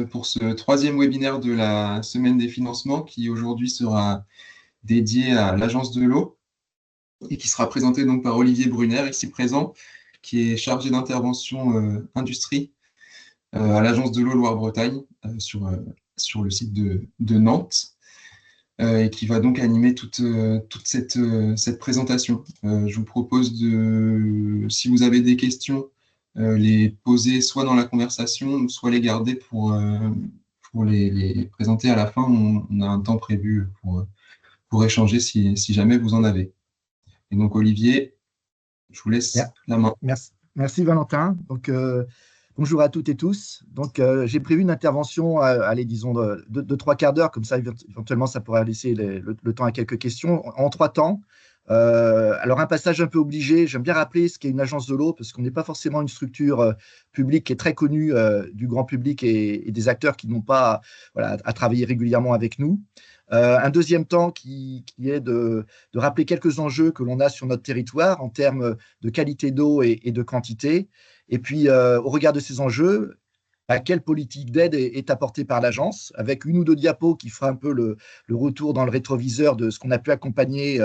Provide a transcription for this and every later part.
pour ce troisième webinaire de la semaine des financements qui aujourd'hui sera dédié à l'Agence de l'eau et qui sera présenté donc par Olivier Brunner, ici présent, qui est chargé d'intervention industrie à l'Agence de l'eau Loire-Bretagne sur le site de Nantes. Et qui va donc animer toute cette présentation. Je vous propose si vous avez des questions, les poser soit dans la conversation, soit les garder pour les présenter à la fin. On a un temps prévu pour échanger si jamais vous en avez. Et donc, Olivier, je vous laisse la main. Merci Valentin. Donc, bonjour à toutes et tous. Donc, j'ai prévu une intervention, allez, disons, de 3 quarts d'heure, comme ça, éventuellement, ça pourra laisser le temps à quelques questions, en 3 temps. Alors, un passage un peu obligé, j'aime bien rappeler ce qu'est une agence de l'eau, parce qu'on n'est pas forcément une structure publique qui est très connue du grand public et des acteurs qui n'ont pas à travailler régulièrement avec nous. Un deuxième temps qui est de rappeler quelques enjeux que l'on a sur notre territoire en termes de qualité d'eau et de quantité. Et puis, au regard de ces enjeux, à quelle politique d'aide est apportée par l'agence, avec 1 ou 2 diapos qui fera un peu le retour dans le rétroviseur de ce qu'on a pu accompagner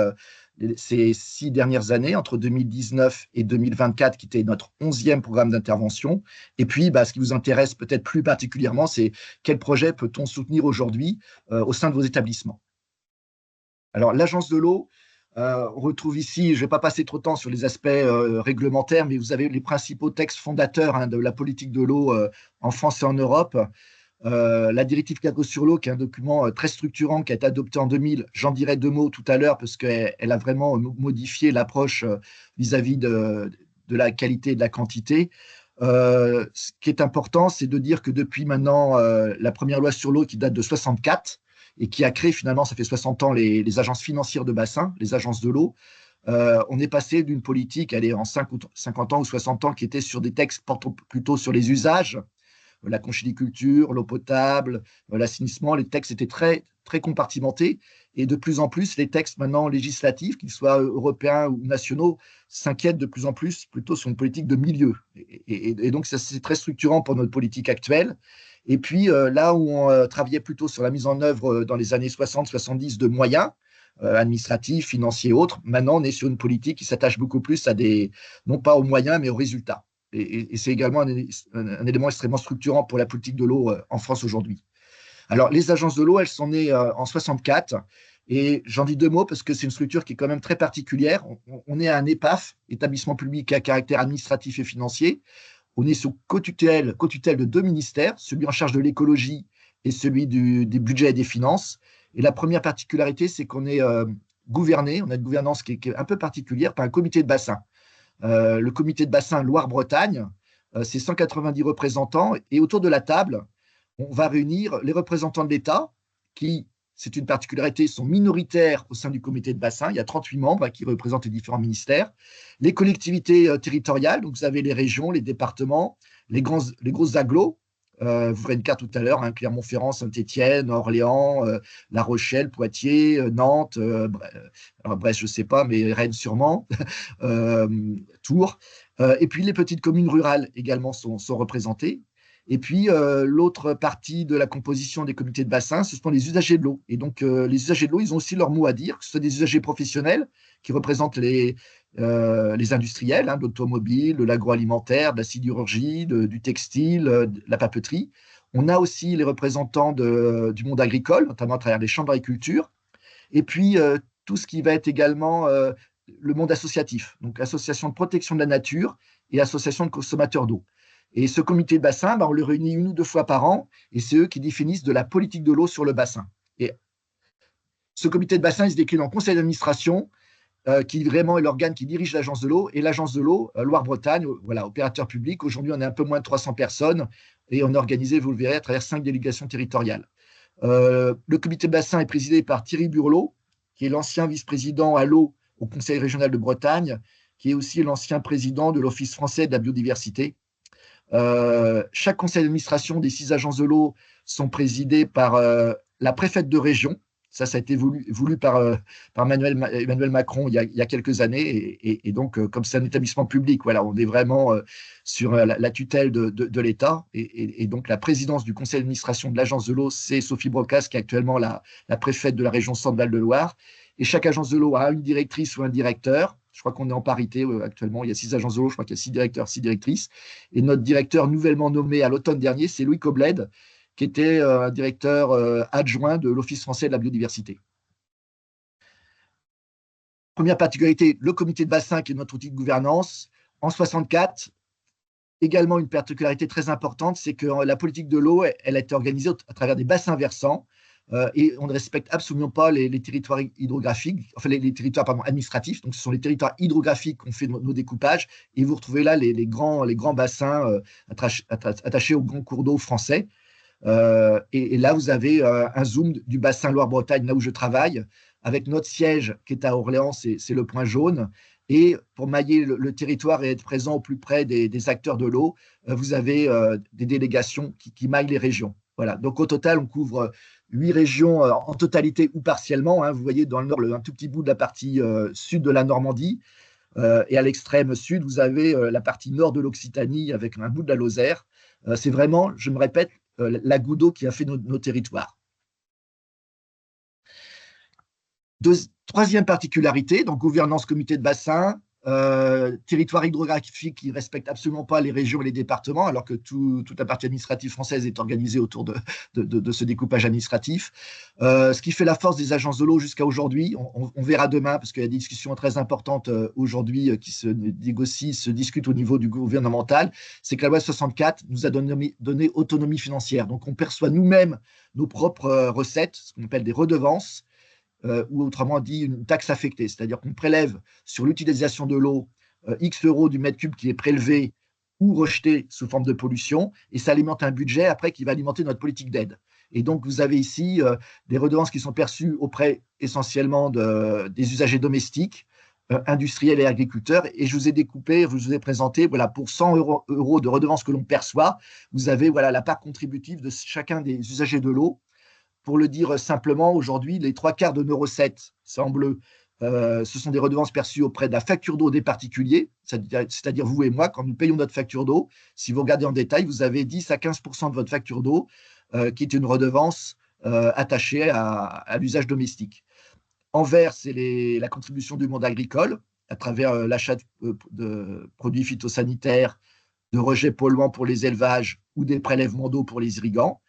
ces 6 dernières années, entre 2019 et 2024, qui était notre 11e programme d'intervention. Et puis, ce qui vous intéresse peut-être plus particulièrement, c'est quel projet peut-on soutenir aujourd'hui au sein de vos établissements. Alors, l'agence de l'eau, on retrouve ici, je ne vais pas passer trop de temps sur les aspects réglementaires, mais vous avez les principaux textes fondateurs de la politique de l'eau en France et en Europe. La directive cadre sur l'eau, qui est un document très structurant, qui a été adopté en 2000. J'en dirai 2 mots tout à l'heure, parce qu'elle a vraiment modifié l'approche vis-à-vis de la qualité et de la quantité. Ce qui est important, c'est de dire que depuis maintenant la première loi sur l'eau, qui date de 64, et qui a créé finalement, ça fait 60 ans, les agences financières de bassin, les agences de l'eau. On est passé d'une politique, elle est en 50 ans ou 60 ans, qui était sur des textes portant plutôt sur les usages, la conchyliculture, l'eau potable, l'assainissement. Les textes étaient très, très compartimentés. Et de plus en plus, les textes maintenant législatifs, qu'ils soient européens ou nationaux, s'inquiètent de plus en plus plutôt sur une politique de milieu. Et donc, ça, c'est très structurant pour notre politique actuelle. Et puis, là où on travaillait plutôt sur la mise en œuvre dans les années 60-70 de moyens administratifs, financiers et autres, maintenant, on est sur une politique qui s'attache beaucoup plus non pas aux moyens, mais aux résultats. Et c'est également un élément extrêmement structurant pour la politique de l'eau en France aujourd'hui. Alors, les agences de l'eau, elles sont nées en 64. Et j'en dis 2 mots parce que c'est une structure qui est quand même très particulière. On est un EPAF, établissement public à caractère administratif et financier. On est sous co-tutelle de 2 ministères, celui en charge de l'écologie et celui des budgets et des finances. Et la première particularité, c'est qu'on est gouverné, on a une gouvernance qui est un peu particulière, par un comité de bassin. Le comité de bassin Loire-Bretagne, c'est 190 représentants. Et autour de la table, on va réunir les représentants de l'État, qui, c'est une particularité, sont minoritaires au sein du comité de bassin. Il y a 38 membres qui représentent les différents ministères. Les collectivités territoriales, donc vous avez les régions, les départements, les grosses agglos. Vous verrez une carte tout à l'heure, Clermont-Ferrand, Saint-Étienne, Orléans, La Rochelle, Poitiers, Nantes, alors Brest, je ne sais pas, mais Rennes sûrement, Tours. Et puis les petites communes rurales également sont représentées. Et puis, l'autre partie de la composition des comités de bassin, ce sont les usagers de l'eau. Et donc, les usagers de l'eau, ils ont aussi leur mot à dire, que ce soit des usagers professionnels qui représentent les industriels, de l'automobile, de l'agroalimentaire, de la sidérurgie, du textile, de la papeterie. On a aussi les représentants du monde agricole, notamment à travers les chambres d'agriculture. Et puis, tout ce qui va être également le monde associatif, donc association de protection de la nature et association de consommateurs d'eau. Et ce comité de bassin, on le réunit 1 ou 2 fois par an, et c'est eux qui définissent de la politique de l'eau sur le bassin. Et ce comité de bassin, il se décline en conseil d'administration, qui vraiment est l'organe qui dirige l'agence de l'eau, et l'agence de l'eau, Loire-Bretagne, voilà, opérateur public. Aujourd'hui, on est un peu moins de 300 personnes, et on est organisé, vous le verrez, à travers 5 délégations territoriales. Le comité de bassin est présidé par Thierry Burlot, qui est l'ancien vice-président à l'eau au Conseil régional de Bretagne, qui est aussi l'ancien président de l'Office français de la biodiversité. Chaque conseil d'administration des 6 agences de l'eau sont présidés par la préfète de région, Ça a été voulu par Emmanuel Macron il y a quelques années. Et donc, comme c'est un établissement public, voilà, on est vraiment sur la tutelle de l'État. Et donc, la présidence du conseil d'administration de l'agence de l'eau, c'est Sophie Brocas, qui est actuellement la préfète de la région Centre-Val de Loire. Et chaque agence de l'eau a une directrice ou un directeur. Je crois qu'on est en parité actuellement. Il y a 6 agences de l'eau. Je crois qu'il y a 6 directeurs, 6 directrices. Et notre directeur nouvellement nommé à l'automne dernier, c'est Louis Cobled, qui était un directeur adjoint de l'Office français de la biodiversité. Première particularité, le comité de bassin, qui est notre outil de gouvernance. En 64, également une particularité très importante, c'est que la politique de l'eau, elle a été organisée à travers des bassins versants, et on ne respecte absolument pas les territoires hydrographiques, enfin les territoires administratifs. Donc ce sont les territoires hydrographiques qu'on fait nos découpages, et vous retrouvez là les grands bassins attachés aux grands cours d'eau français. Et là, vous avez un zoom du bassin Loire-Bretagne, là où je travaille, avec notre siège qui est à Orléans, c'est le point jaune. Et pour mailler le territoire et être présent au plus près des acteurs de l'eau, vous avez des délégations qui maillent les régions. Voilà. Donc au total, on couvre 8 régions en totalité ou partiellement. Hein. Vous voyez dans le nord un tout petit bout de la partie sud de la Normandie. Et à l'extrême sud, vous avez la partie nord de l'Occitanie avec un bout de la Lozère. C'est vraiment, je me répète, la goutte d'eau qui a fait nos territoires. Troisième particularité, donc gouvernance comité de bassin, territoire hydrographique qui ne respecte absolument pas les régions et les départements, alors que toute la partie administrative française est organisée autour de ce découpage administratif. Ce qui fait la force des agences de l'eau jusqu'à aujourd'hui, on verra demain, parce qu'il y a des discussions très importantes aujourd'hui qui se négocient, se discutent au niveau du gouvernemental, c'est que la loi 64 nous a donné autonomie financière. Donc on perçoit nous-mêmes nos propres recettes, ce qu'on appelle des redevances, ou autrement dit une taxe affectée, c'est-à-dire qu'on prélève sur l'utilisation de l'eau X euros du mètre cube qui est prélevé ou rejeté sous forme de pollution, et ça alimente un budget après qui va alimenter notre politique d'aide. Et donc vous avez ici des redevances qui sont perçues auprès essentiellement des usagers domestiques, industriels et agriculteurs, et je vous ai présenté, voilà, pour 100 euros de redevances que l'on perçoit, vous avez voilà, la part contributive de chacun des usagers de l'eau. Pour le dire simplement, aujourd'hui, les 3/4 de nos recettes, c'est en bleu, ce sont des redevances perçues auprès de la facture d'eau des particuliers, c'est-à-dire vous et moi, quand nous payons notre facture d'eau. Si vous regardez en détail, vous avez 10 à 15% de votre facture d'eau qui est une redevance attachée à l'usage domestique. En vert, c'est la contribution du monde agricole à travers l'achat de produits phytosanitaires, de rejets polluants pour les élevages ou des prélèvements d'eau pour les irrigants.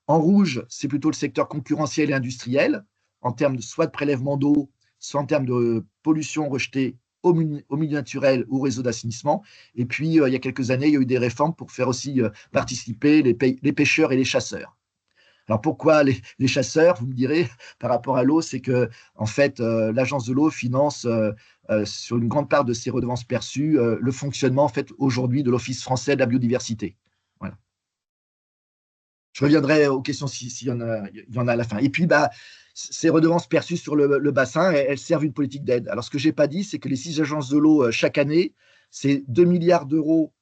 En rouge, c'est plutôt le secteur concurrentiel et industriel, en termes soit de prélèvement d'eau, soit en termes de pollution rejetée au milieu naturel ou au réseau d'assainissement. Et puis, il y a quelques années, il y a eu des réformes pour faire aussi participer les pêcheurs et les chasseurs. Alors pourquoi les chasseurs, vous me direz, par rapport à l'eau, c'est que en fait, l'agence de l'eau finance sur une grande part de ses redevances perçues le fonctionnement en fait, aujourd'hui de l'Office français de la biodiversité. Voilà. Je reviendrai aux questions s'il y en a à la fin. Et puis, ces redevances perçues sur le bassin, elles servent une politique d'aide. Alors, ce que je n'ai pas dit, c'est que les 6 agences de l'eau, chaque année, c'est 2 milliards d'euros,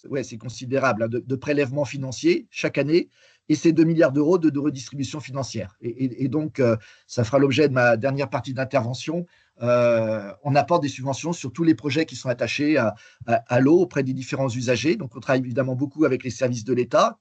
ouais, c'est considérable, hein, de prélèvements financiers chaque année, et c'est 2 milliards d'euros de redistribution financière. Et donc, ça fera l'objet de ma dernière partie d'intervention. On apporte des subventions sur tous les projets qui sont attachés à l'eau auprès des différents usagers. Donc, on travaille évidemment beaucoup avec les services de l'État,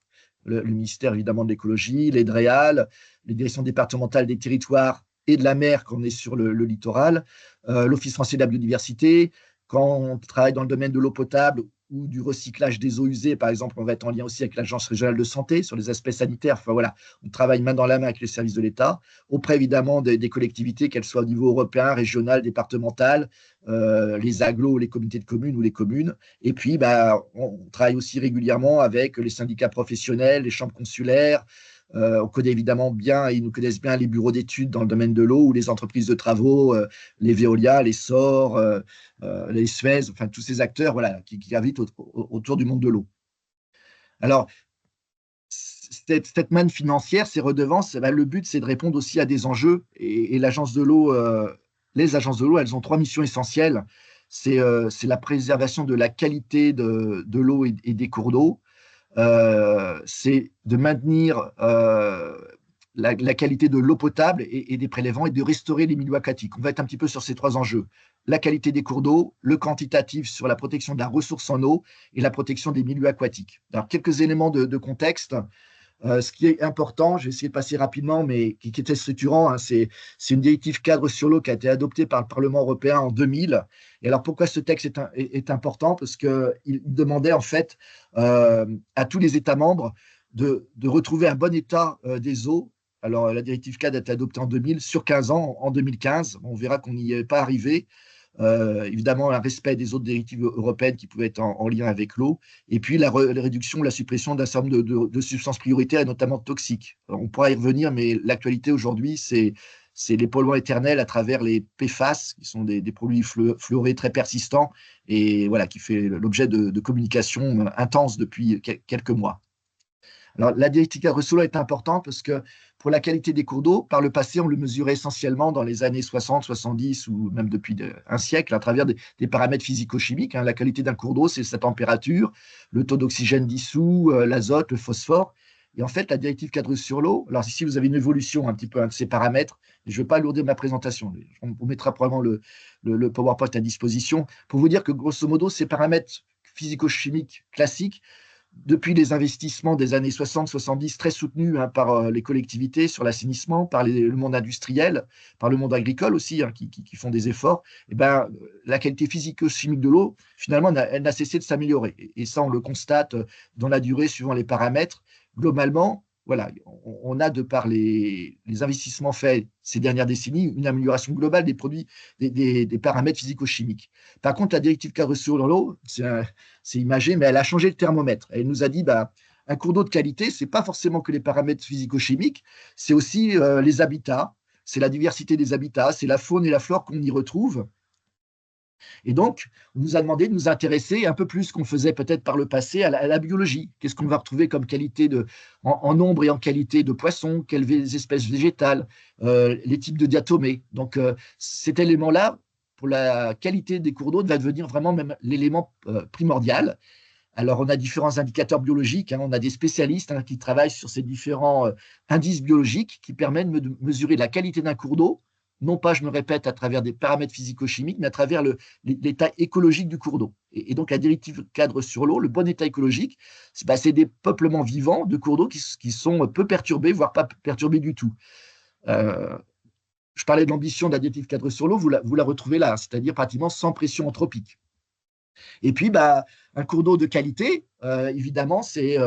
le ministère évidemment de l'écologie, les DREAL, les directions départementales des territoires et de la mer quand on est sur le littoral, l'Office français de la biodiversité. Quand on travaille dans le domaine de l'eau potable ou du recyclage des eaux usées, par exemple, on va être en lien aussi avec l'Agence régionale de santé sur les aspects sanitaires. Enfin voilà, on travaille main dans la main avec les services de l'État, auprès évidemment des collectivités, qu'elles soient au niveau européen, régional, départemental, les agglos, les comités de communes ou les communes. Et puis, on travaille aussi régulièrement avec les syndicats professionnels, les chambres consulaires. On connaît évidemment bien, et ils nous connaissent bien, les bureaux d'études dans le domaine de l'eau ou les entreprises de travaux, les Veolia, les SOR, les Suez, enfin tous ces acteurs voilà, qui gravitent autour du monde de l'eau. Alors, cette manne financière, ces redevances, le but, c'est de répondre aussi à des enjeux. Et l'agence de l'eau, les agences de l'eau, elles ont 3 missions essentielles. C'est la préservation de la qualité de l'eau et des cours d'eau. C'est de maintenir la qualité de l'eau potable et des prélèvements et de restaurer les milieux aquatiques. On va être un petit peu sur ces trois enjeux. La qualité des cours d'eau, le quantitatif sur la protection de la ressource en eau et la protection des milieux aquatiques. Alors, quelques éléments de contexte. Ce qui est important, je vais essayer de passer rapidement, mais qui était structurant, hein, c'est une directive cadre sur l'eau qui a été adoptée par le Parlement européen en 2000. Et alors, pourquoi ce texte est important? Parce qu'il demandait en fait à tous les États membres de retrouver un bon état des eaux. Alors, la directive cadre a été adoptée en 2000, sur 15 ans, en 2015. On verra qu'on n'y est pas arrivé. Évidemment, un respect des autres directives européennes qui pouvaient être en lien avec l'eau, et puis la réduction, la suppression d'un certain nombre de substances prioritaires, et notamment toxiques. Alors, on pourra y revenir, mais l'actualité aujourd'hui, c'est les polluants éternels à travers les PFAS, qui sont des produits fluorés très persistants, et voilà, qui fait l'objet de communications intenses depuis quelques mois. Alors, la directive cadre sur l'eau est importante parce que pour la qualité des cours d'eau, par le passé, on le mesurait essentiellement dans les années 60, 70 ou même depuis un siècle à travers des paramètres physico-chimiques. Hein. La qualité d'un cours d'eau, c'est sa température, le taux d'oxygène dissous, l'azote, le phosphore. Et en fait, la directive cadre sur l'eau, alors ici, vous avez une évolution un petit peu de ces paramètres. Je ne veux pas alourdir ma présentation. On vous mettra probablement le PowerPoint à disposition pour vous dire que, grosso modo, ces paramètres physico-chimiques classiques depuis les investissements des années 60-70, très soutenus hein, par les collectivités sur l'assainissement, par le monde industriel, par le monde agricole aussi, hein, qui font des efforts, et ben, la qualité physico-chimique de l'eau, finalement, elle n'a cessé de s'améliorer. Et ça, on le constate dans la durée, suivant les paramètres. Globalement, voilà, on a, de par les investissements faits ces dernières décennies, une amélioration globale des produits, des paramètres physico-chimiques. Par contre, la directive cadre sur l'eau, c'est imagé, mais elle a changé le thermomètre. Elle nous a dit, bah, un cours d'eau de qualité, ce n'est pas forcément que les paramètres physico-chimiques, c'est aussi les habitats, c'est la diversité des habitats, c'est la faune et la flore qu'on y retrouve. Et donc, on nous a demandé de nous intéresser un peu plus qu'on faisait peut-être par le passé à la biologie. Qu'est-ce qu'on va retrouver comme qualité en nombre et en qualité de poissons, quelles espèces végétales, les types de diatomées. Donc, cet élément-là, pour la qualité des cours d'eau, va devenir vraiment même l'élément primordial. Alors, on a différents indicateurs biologiques, hein, on a des spécialistes hein, qui travaillent sur ces différents indices biologiques qui permettent de mesurer la qualité d'un cours d'eau, non pas, je me répète, à travers des paramètres physico-chimiques, mais à travers l'état écologique du cours d'eau. Et donc, la directive cadre sur l'eau, le bon état écologique, c'est des peuplements vivants de cours d'eau qui sont peu perturbés, voire pas perturbés du tout. Je parlais de l'ambition de la directive cadre sur l'eau, vous la retrouvez là, c'est-à-dire pratiquement sans pression anthropique. Et puis, bah, un cours d'eau de qualité, évidemment, c'est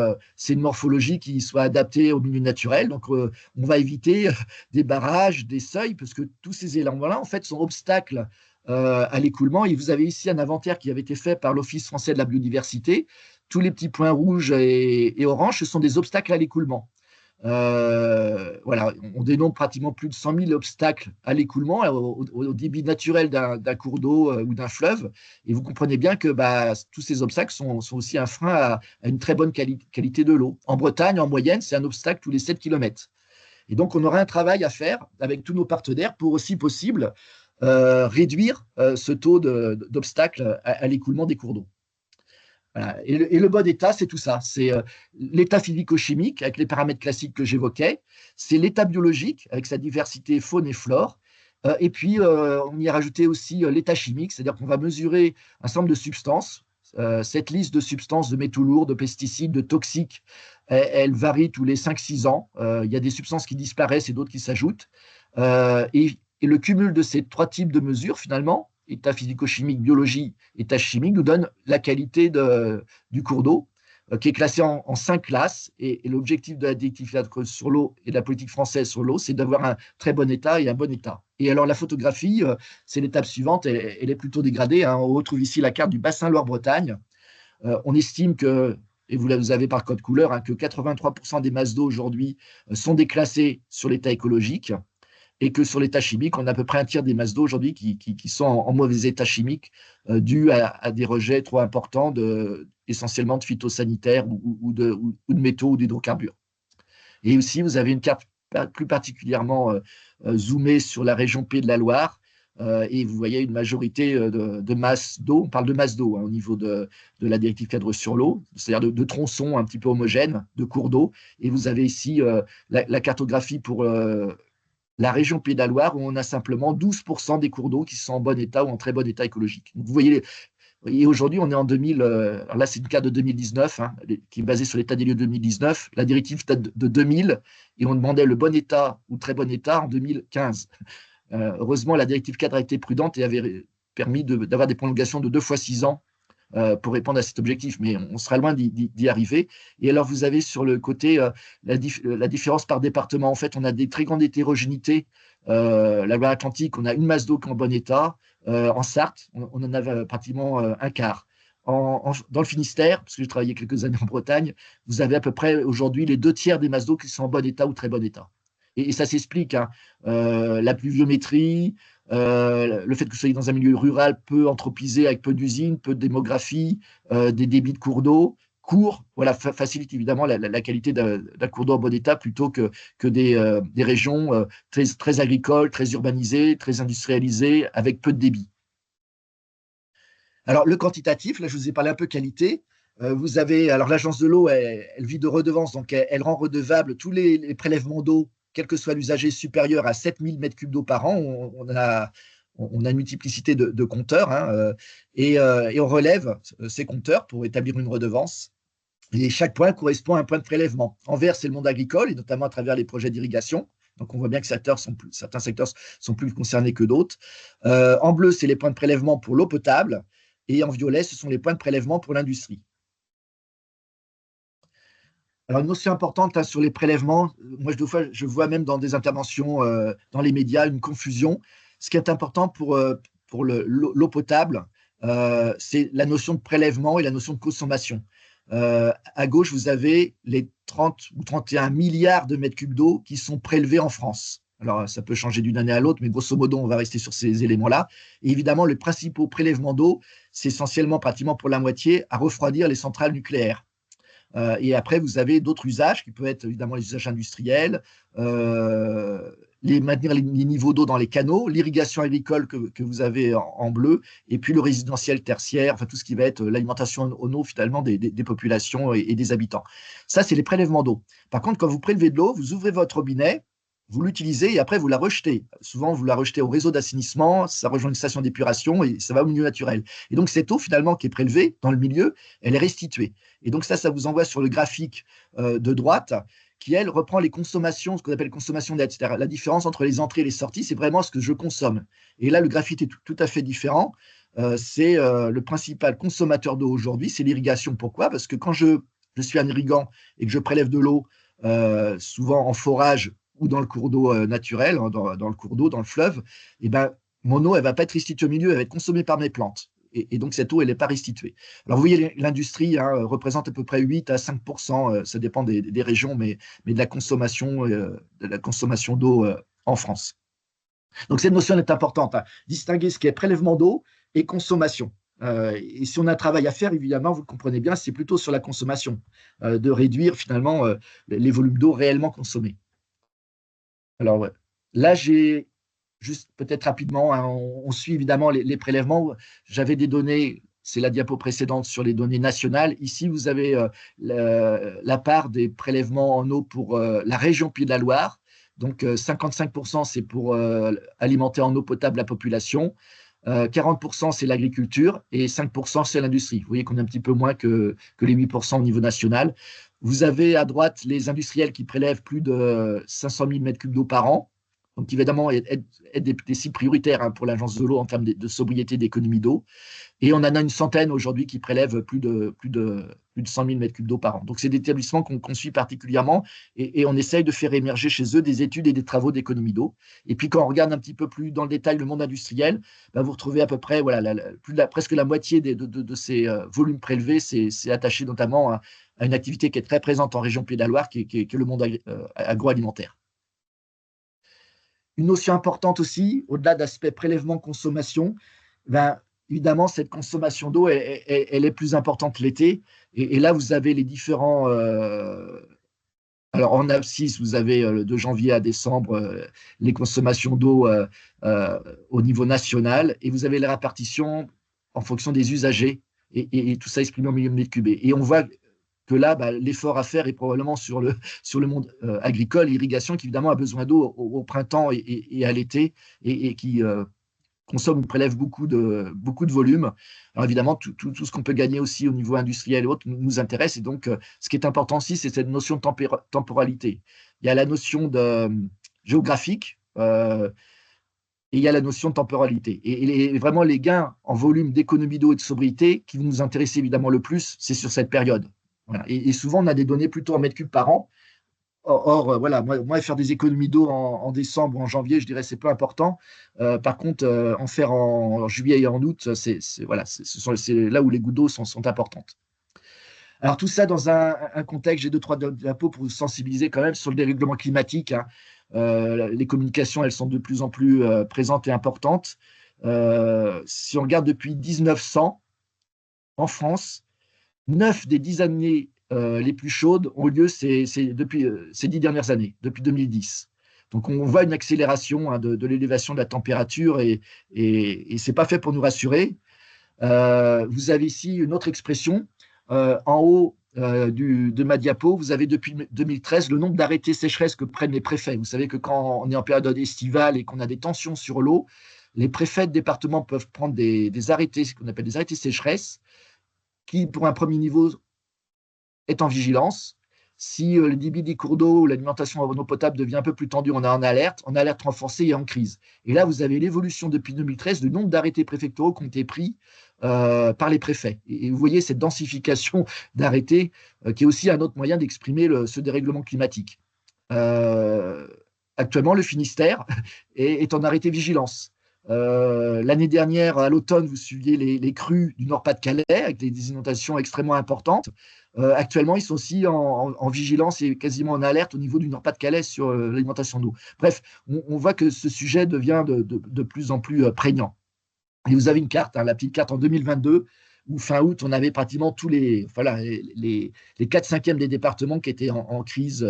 une morphologie qui soit adaptée au milieu naturel. Donc, on va éviter des barrages, des seuils, parce que tous ces éléments-là, en fait, sont obstacles à l'écoulement. Et vous avez ici un inventaire qui avait été fait par l'Office français de la biodiversité. Tous les petits points rouges et oranges, ce sont des obstacles à l'écoulement. Voilà, on dénombre pratiquement plus de 100 000 obstacles à l'écoulement, au débit naturel d'un cours d'eau ou d'un fleuve. Et vous comprenez bien que bah, tous ces obstacles sont aussi un frein à une très bonne qualité de l'eau. En Bretagne, en moyenne, c'est un obstacle tous les 7 km. Et donc, on aura un travail à faire avec tous nos partenaires pour, aussi possible, réduire ce taux d'obstacles à l'écoulement des cours d'eau. Voilà. Et le bon état, c'est tout ça. C'est l'état physico-chimique avec les paramètres classiques que j'évoquais. C'est l'état biologique avec sa diversité faune et flore. Et puis, on y a rajouté aussi l'état chimique, c'est-à-dire qu'on va mesurer un certain nombre de substances. Cette liste de substances, de métaux lourds, de pesticides, de toxiques, elle varie tous les 5-6 ans. Il y a des substances qui disparaissent et d'autres qui s'ajoutent. Et le cumul de ces trois types de mesures, finalement, état physico-chimique, biologie, état chimique, nous donne la qualité du cours d'eau, qui est classé en 5 classes. Et l'objectif de la directive cadre sur l'eau et de la politique française sur l'eau, c'est d'avoir un très bon état et un bon état. Et alors, la photographie, c'est l'étape suivante, elle est plutôt dégradée. Hein. On retrouve ici la carte du bassin Loire-Bretagne. On estime que, et vous avez par code couleur, hein, que 83% des masses d'eau aujourd'hui sont déclassées sur l'état écologique, et que sur l'état chimique, on a à peu près un tiers des masses d'eau aujourd'hui qui sont en mauvais état chimique, dus à des rejets trop importants, essentiellement de phytosanitaires ou de métaux ou d'hydrocarbures. Et aussi, vous avez une carte plus particulièrement zoomée sur la région Pays de la Loire, et vous voyez une majorité de masse d'eau. On parle de masse d'eau au niveau de la directive cadre sur l'eau, c'est-à-dire de tronçons un petit peu homogènes, de cours d'eau. Et vous avez ici la cartographie pour la région Pays de la Loire, où on a simplement 12% des cours d'eau qui sont en bon état ou en très bon état écologique. Donc, vous voyez, et aujourd'hui, on est en 2000, alors là, c'est une carte de 2019, qui est basée sur l'état des lieux 2019. La directive date de 2000, et on demandait le bon état ou très bon état en 2015. Heureusement, la directive cadre a été prudente et avait permis d'avoir des prolongations de 2 fois 6 ans pour répondre à cet objectif, mais on sera loin d'y arriver. Et alors, vous avez sur le côté la différence par département. En fait, on a des très grandes hétérogénéités. La Loire-Atlantique, on a une masse d'eau qui est en bon état. En Sarthe, on en a pratiquement un quart. Dans le Finistère, parce que j'ai travaillé quelques années en Bretagne, vous avez à peu près aujourd'hui les 2 tiers des masses d'eau qui sont en bon état ou très bon état. Et ça s'explique, la pluviométrie, le fait que vous soyez dans un milieu rural peu anthropisé, avec peu d'usines, peu de démographie, des débits de cours d'eau courts, voilà, facilite évidemment la qualité d'un cours d'eau en bon état plutôt que des régions très, très agricoles, très urbanisées, très industrialisées, avec peu de débit. Alors, le quantitatif, là, je vous ai parlé un peu qualité. Vous avez, alors l'agence de l'eau, elle vit de redevances, donc elle rend redevable tous les prélèvements d'eau, quel que soit l'usager, supérieur à 7000 mètres cubes d'eau par an. On a une multiplicité de compteurs, et on relève ces compteurs pour établir une redevance. Et chaque point correspond à un point de prélèvement. En vert, c'est le monde agricole, et notamment à travers les projets d'irrigation. Donc, on voit bien que certains secteurs sont plus concernés que d'autres. En bleu, c'est les points de prélèvement pour l'eau potable. Et en violet, ce sont les points de prélèvement pour l'industrie. Alors, une notion importante sur les prélèvements, moi, je vois même dans des interventions dans les médias une confusion. Ce qui est important pour l'eau potable, c'est la notion de prélèvement et la notion de consommation. À gauche, vous avez les 30 ou 31 milliards de mètres cubes d'eau qui sont prélevés en France. Alors, ça peut changer d'une année à l'autre, mais grosso modo, on va rester sur ces éléments-là. Et évidemment, les principaux prélèvements d'eau, c'est essentiellement, pratiquement pour la moitié, à refroidir les centrales nucléaires. Et après, vous avez d'autres usages qui peuvent être évidemment les usages industriels, maintenir les niveaux d'eau dans les canaux, l'irrigation agricole que vous avez en bleu, et puis le résidentiel tertiaire, enfin tout ce qui va être l'alimentation en eau finalement des populations et des habitants. Ça, c'est les prélèvements d'eau. Par contre, quand vous prélevez de l'eau, vous ouvrez votre robinet, vous l'utilisez et après vous la rejetez. Souvent, vous la rejetez au réseau d'assainissement, ça rejoint une station d'épuration et ça va au milieu naturel. Et donc, cette eau finalement qui est prélevée dans le milieu, elle est restituée. Et donc ça vous envoie sur le graphique de droite qui, elle, reprend les consommations, ce qu'on appelle consommation nette. C'est-à-dire la différence entre les entrées et les sorties, c'est vraiment ce que je consomme. Et là, le graphique est tout à fait différent. C'est le principal consommateur d'eau aujourd'hui, c'est l'irrigation. Pourquoi? Parce que quand je suis un irrigant et que je prélève de l'eau, souvent en forage ou dans le cours d'eau naturel, dans le cours d'eau, dans le fleuve, et ben, mon eau, elle ne va pas être restituée au milieu, elle va être consommée par mes plantes. Et donc, cette eau, elle n'est pas restituée. Alors, vous voyez, l'industrie représente à peu près 8 à 5%, ça dépend des régions, mais de la consommation d'eau en France. Donc, cette notion est importante, distinguer ce qui est prélèvement d'eau et consommation. Et si on a un travail à faire, évidemment, vous le comprenez bien, c'est plutôt sur la consommation, de réduire finalement les volumes d'eau réellement consommés. Alors, ouais. Là, j'ai juste peut-être rapidement, on suit évidemment les prélèvements. J'avais des données, c'est la diapo précédente sur les données nationales. Ici, vous avez la part des prélèvements en eau pour la région Pays de la Loire. Donc, 55%, c'est pour alimenter en eau potable la population. 40%, c'est l'agriculture et 5%, c'est l'industrie. Vous voyez qu'on est un petit peu moins que les 8% au niveau national. Vous avez à droite les industriels qui prélèvent plus de 500 000 mètres cubes d'eau par an. Donc, évidemment, être des sites prioritaires pour l'agence de l'eau en termes de sobriété d'économie d'eau. Et on en a une centaine aujourd'hui qui prélèvent plus de 100 000 mètres cubes d'eau par an. Donc, c'est des établissements qu'on suit particulièrement et on essaye de faire émerger chez eux des études et des travaux d'économie d'eau. Et puis, quand on regarde un petit peu plus dans le détail le monde industriel, vous retrouvez à peu près presque la moitié de ces volumes prélevés, c'est attaché notamment à une activité qui est très présente en région Pays de la Loire, qui est le monde agroalimentaire. Une notion importante aussi, au-delà d'aspect prélèvement-consommation, évidemment, cette consommation d'eau, elle est plus importante l'été. Et là, vous avez les différents Alors, en abscisse, vous avez de janvier à décembre les consommations d'eau au niveau national et vous avez la répartition en fonction des usagers et tout ça exprimé en millions de mètres cubes. Et on voit que là, l'effort à faire est probablement sur le monde agricole, l'irrigation qui évidemment a besoin d'eau au printemps et à l'été et qui consomme ou prélève beaucoup de volume. Alors évidemment, tout ce qu'on peut gagner aussi au niveau industriel et autres nous intéresse. Et donc, ce qui est important aussi, c'est cette notion de temporalité. Il y a la notion de géographique et il y a la notion de temporalité. Et vraiment, les gains en volume d'économie d'eau et de sobriété qui vont nous intéresser évidemment le plus, c'est sur cette période. Voilà. Et souvent, on a des données plutôt en mètres cubes par an. Or, voilà, moi, faire des économies d'eau en décembre ou en janvier, je dirais, c'est peu important. Par contre, en faire en juillet et en août, voilà, c'est là où les gouttes d'eau sont importantes. Alors, tout ça dans un contexte, j'ai deux, trois diapos pour vous sensibiliser quand même sur le dérèglement climatique. Hein. Les communications, elles sont de plus en plus présentes et importantes. Si on regarde depuis 1900, en France, 9 des 10 années les plus chaudes ont lieu depuis ces 10 dernières années, depuis 2010. Donc on voit une accélération de l'élévation de la température et ce n'est pas fait pour nous rassurer. Vous avez ici une autre expression. En haut de ma diapo, vous avez depuis 2013 le nombre d'arrêtés sécheresse que prennent les préfets. Vous savez que quand on est en période estivale et qu'on a des tensions sur l'eau, les préfets de département peuvent prendre des arrêtés, ce qu'on appelle des arrêtés sécheresse, qui, pour un premier niveau, est en vigilance. Si le débit des cours d'eau ou l'alimentation en eau potable devient un peu plus tendu, on est en alerte renforcée et en crise. Et là, vous avez l'évolution depuis 2013 du nombre d'arrêtés préfectoraux qui ont été pris par les préfets. Et vous voyez cette densification d'arrêtés qui est aussi un autre moyen d'exprimer ce dérèglement climatique. Actuellement, le Finistère est en arrêté vigilance. L'année dernière, à l'automne, vous suiviez les crues du Nord-Pas-de-Calais avec des inondations extrêmement importantes. Actuellement, ils sont aussi en vigilance et quasiment en alerte au niveau du Nord-Pas-de-Calais sur l'alimentation d'eau. Bref, on voit que ce sujet devient de plus en plus prégnant. Et vous avez une carte, la petite carte en 2022, où fin août, on avait pratiquement tous les 4/5 des départements qui étaient en crise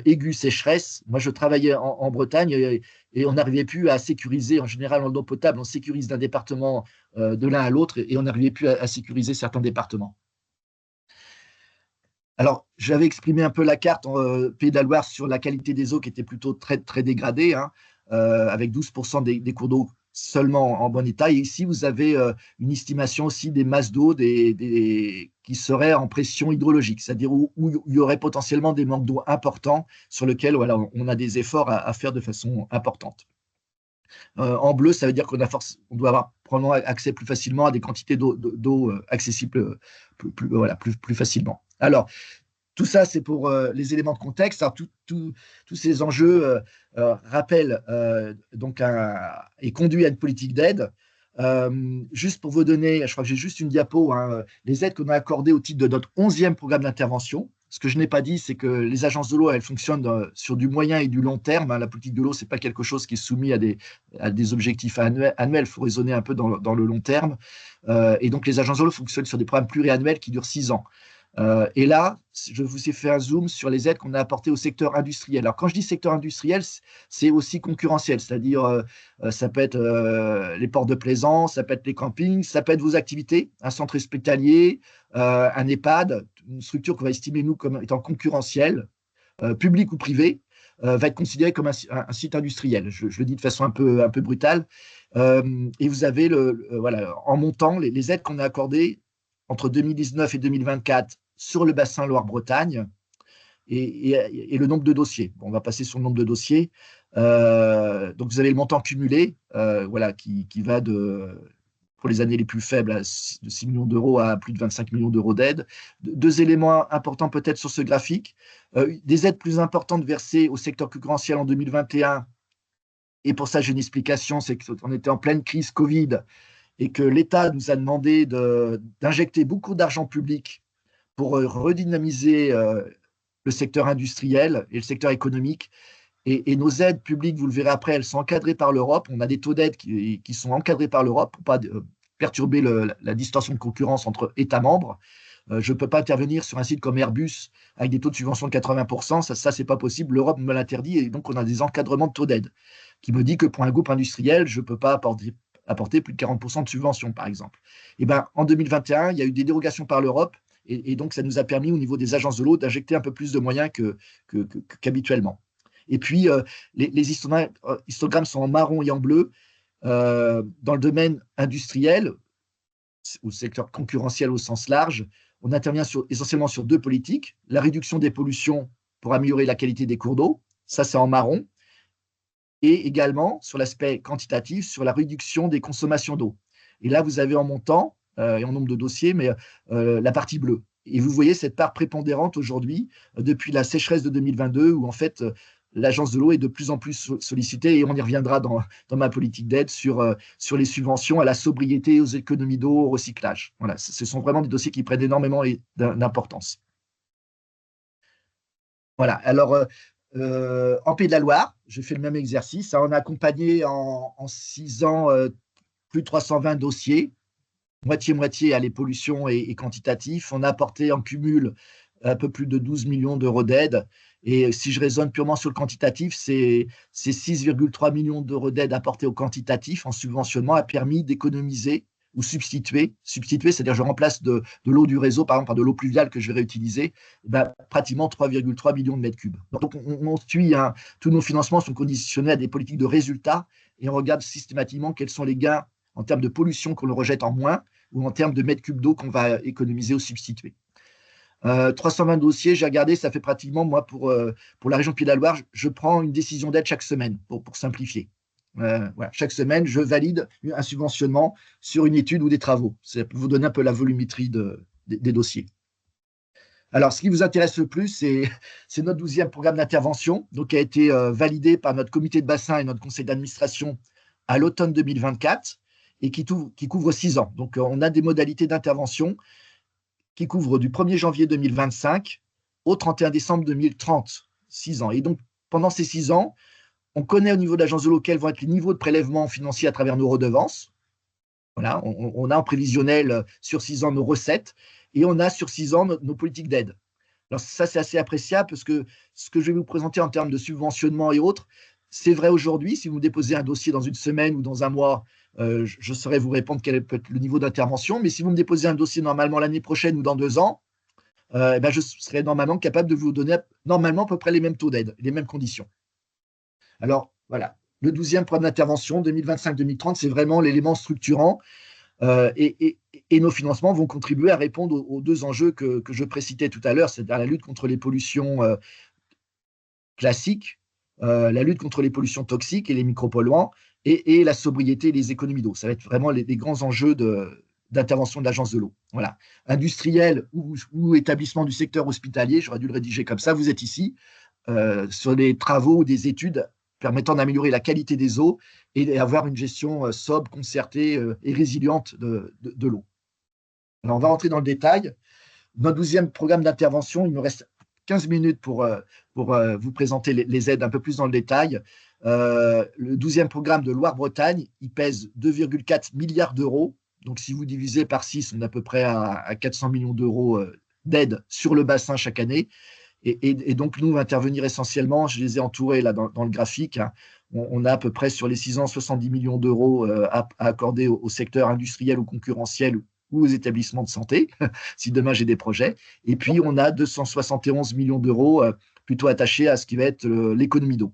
aiguë sécheresse. Moi, je travaillais en Bretagne et on n'arrivait plus à sécuriser, en général, en eau potable, on sécurise d'un département de l'un à l'autre et on n'arrivait plus à sécuriser certains départements. Alors, j'avais exprimé un peu la carte en Pays de la Loire sur la qualité des eaux qui était plutôt très, très dégradée, hein, avec 12% des cours d'eau seulement en bon état. Et ici, vous avez une estimation aussi des masses d'eau qui seraient en pression hydrologique, c'est-à-dire où il y aurait potentiellement des manques d'eau importants sur lesquels voilà, on a des efforts à faire de façon importante. En bleu, ça veut dire on doit avoir probablement accès plus facilement à des quantités d'eau accessibles plus facilement. Alors, tout ça, c'est pour les éléments de contexte. Alors, tous ces enjeux rappellent donc et conduisent à une politique d'aide. Juste pour vous donner, je crois que j'ai juste une diapo, hein, les aides qu'on a accordées au titre de notre 11e programme d'intervention. Ce que je n'ai pas dit, c'est que les agences de l'eau, elles fonctionnent sur du moyen et du long terme. Hein. La politique de l'eau, ce n'est pas quelque chose qui est soumis à des objectifs annuels. Il faut raisonner un peu dans le long terme. Et donc, les agences de l'eau fonctionnent sur des programmes pluriannuels qui durent 6 ans. Et là, je vous ai fait un zoom sur les aides qu'on a apportées au secteur industriel. Alors, quand je dis secteur industriel, c'est aussi concurrentiel, c'est-à-dire ça peut être les ports de plaisance, ça peut être les campings, ça peut être vos activités, un centre hospitalier, un EHPAD, une structure qu'on va estimer, nous, comme étant concurrentielle, publique ou privée, va être considérée comme un site industriel. Je le dis de façon un peu brutale. Et vous avez, voilà, en montant, les aides qu'on a accordées entre 2019 et 2024 sur le bassin Loire-Bretagne et le nombre de dossiers. Bon, on va passer sur le nombre de dossiers. Donc, vous avez le montant cumulé voilà, qui va pour les années les plus faibles, de 6 millions d'euros à plus de 25 millions d'euros d'aide. Deux éléments importants peut-être sur ce graphique. Des aides plus importantes versées au secteur concurrentiel en 2021. Et pour ça, j'ai une explication, c'est qu'on était en pleine crise Covid et que l'État nous a demandé d'injecter beaucoup d'argent public pour redynamiser le secteur industriel et le secteur économique. Et nos aides publiques, vous le verrez après, elles sont encadrées par l'Europe. On a des taux d'aide qui sont encadrés par l'Europe pour ne pas perturber la distorsion de concurrence entre États membres. Je ne peux pas intervenir sur un site comme Airbus avec des taux de subvention de 80%. Ça c'est pas possible. L'Europe me l'interdit et donc on a des encadrements de taux d'aide qui me dit que pour un groupe industriel, je ne peux pas apporter plus de 40% de subvention, par exemple. Et ben, en 2021, il y a eu des dérogations par l'Europe et donc ça nous a permis au niveau des agences de l'eau d'injecter un peu plus de moyens qu'habituellement. Et puis, les histogrammes sont en marron et en bleu. Dans le domaine industriel, ou secteur concurrentiel au sens large, on intervient essentiellement sur deux politiques. La réduction des pollutions pour améliorer la qualité des cours d'eau, ça c'est en marron, et également sur l'aspect quantitatif, sur la réduction des consommations d'eau. Et là, vous avez en montant et en nombre de dossiers, mais la partie bleue. Et vous voyez cette part prépondérante aujourd'hui, depuis la sécheresse de 2022, où en fait, l'agence de l'eau est de plus en plus sollicitée, et on y reviendra dans ma politique d'aide sur les subventions à la sobriété, aux économies d'eau, au recyclage. Voilà, ce sont vraiment des dossiers qui prennent énormément d'importance. Voilà, alors en Pays de la Loire, je fais le même exercice. On a accompagné en 6 ans plus de 320 dossiers, moitié-moitié à les pollutions et quantitatifs. On a apporté en cumul un peu plus de 12 millions d'euros d'aide. Et si je raisonne purement sur le quantitatif, c'est 6,3 millions d'euros d'aide apportés au quantitatif en subventionnement a permis d'économiser ou substituer, c'est-à-dire je remplace de l'eau du réseau, par exemple, par de l'eau pluviale que je vais réutiliser, pratiquement 3,3 millions de mètres cubes. Donc on suit, tous nos financements sont conditionnés à des politiques de résultats et on regarde systématiquement quels sont les gains en termes de pollution qu'on le rejette en moins ou en termes de mètres cubes d'eau qu'on va économiser ou substituer. 320 dossiers, j'ai regardé, ça fait pratiquement, moi, pour la région Pays de la Loire, je prends une décision d'aide chaque semaine pour simplifier. Voilà. Chaque semaine, je valide un subventionnement sur une étude ou des travaux. C'est pour vous donner un peu la volumétrie des dossiers. Alors, ce qui vous intéresse le plus, c'est notre 12e programme d'intervention, donc qui a été validé par notre comité de bassin et notre conseil d'administration à l'automne 2024 et qui couvre 6 ans. Donc, on a des modalités d'intervention qui couvrent du 1er janvier 2025 au 31 décembre 2030, 6 ans. Et donc, pendant ces 6 ans, on connaît au niveau de l'agence de l'eau quels vont être les niveaux de prélèvement financiers à travers nos redevances. Voilà, on a en prévisionnel sur 6 ans nos recettes et on a sur 6 ans nos politiques d'aide. Alors ça, c'est assez appréciable parce que ce que je vais vous présenter en termes de subventionnement et autres, c'est vrai aujourd'hui. Si vous déposez un dossier dans une semaine ou dans un mois, je saurais vous répondre quel peut être le niveau d'intervention. Mais si vous me déposez un dossier normalement l'année prochaine ou dans 2 ans, je serai normalement capable de vous donner normalement à peu près les mêmes taux d'aide, les mêmes conditions. Alors, voilà, le 12e programme d'intervention 2025-2030, c'est vraiment l'élément structurant et nos financements vont contribuer à répondre aux 2 enjeux que je précitais tout à l'heure, c'est-à-dire la lutte contre les pollutions classiques, la lutte contre les pollutions toxiques et les micropolluants et la sobriété et les économies d'eau. Ça va être vraiment les grands enjeux d'intervention de l'agence de l'eau. Voilà. Industriel ou établissement du secteur hospitalier, j'aurais dû le rédiger comme ça, vous êtes ici, sur des travaux ou des études permettant d'améliorer la qualité des eaux et d'avoir une gestion sobre, concertée et résiliente de l'eau. Alors, on va rentrer dans le détail. Notre 12e programme d'intervention, il me reste 15 minutes pour vous présenter les aides un peu plus dans le détail. Le 12e programme de Loire-Bretagne, il pèse 2,4 milliards d'euros. Donc, si vous divisez par 6, on est à peu près à 400 millions d'euros d'aide sur le bassin chaque année. Et donc, nous, on va intervenir essentiellement, je les ai entourés là dans le graphique, hein, on a à peu près sur les 670 millions d'euros à accorder au secteur industriel ou concurrentiel ou aux établissements de santé, si demain j'ai des projets. Et puis, on a 271 millions d'euros plutôt attachés à ce qui va être l'économie d'eau.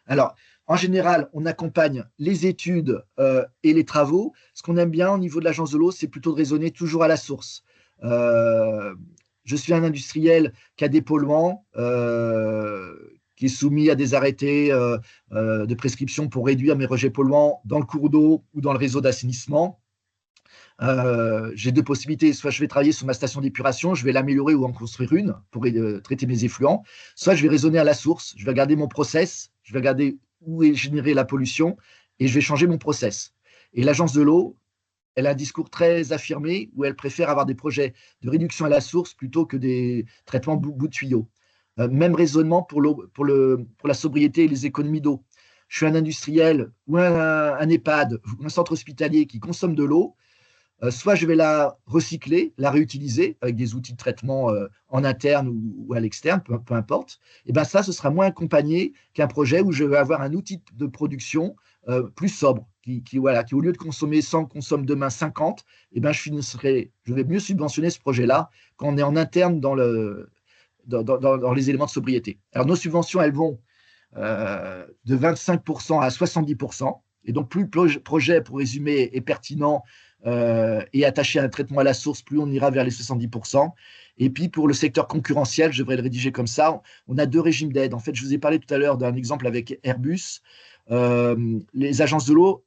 Alors, en général, on accompagne les études et les travaux. Ce qu'on aime bien au niveau de l'agence de l'eau, c'est plutôt de raisonner toujours à la source. Je suis un industriel qui a des polluants, qui est soumis à des arrêtés de prescription pour réduire mes rejets polluants dans le cours d'eau ou dans le réseau d'assainissement. J'ai 2 possibilités. Soit je vais travailler sur ma station d'épuration, je vais l'améliorer ou en construire une pour traiter mes effluents. Soit je vais raisonner à la source, je vais regarder mon process, je vais regarder où est générée la pollution et je vais changer mon process. Et l'agence de l'eau, elle a un discours très affirmé où elle préfère avoir des projets de réduction à la source plutôt que des traitements bout de tuyau. Même raisonnement pour la sobriété et les économies d'eau. Je suis un industriel ou un EHPAD ou un centre hospitalier qui consomme de l'eau. soit je vais la recycler, la réutiliser avec des outils de traitement en interne ou à l'externe, peu importe. Et ben ça, ce sera moins accompagné qu'un projet où je vais avoir un outil de production plus sobre, voilà, qui au lieu de consommer 100, consomme demain 50. Et ben je vais mieux subventionner ce projet-là quand on est en interne dans les éléments de sobriété. Alors nos subventions, elles vont de 25% à 70%. Et donc, plus le projet, pour résumer, est pertinent et attaché à un traitement à la source, plus on ira vers les 70%. Et puis, pour le secteur concurrentiel, je devrais le rédiger comme ça, on a deux régimes d'aide. En fait, je vous ai parlé tout à l'heure d'un exemple avec Airbus. Les agences de l'eau,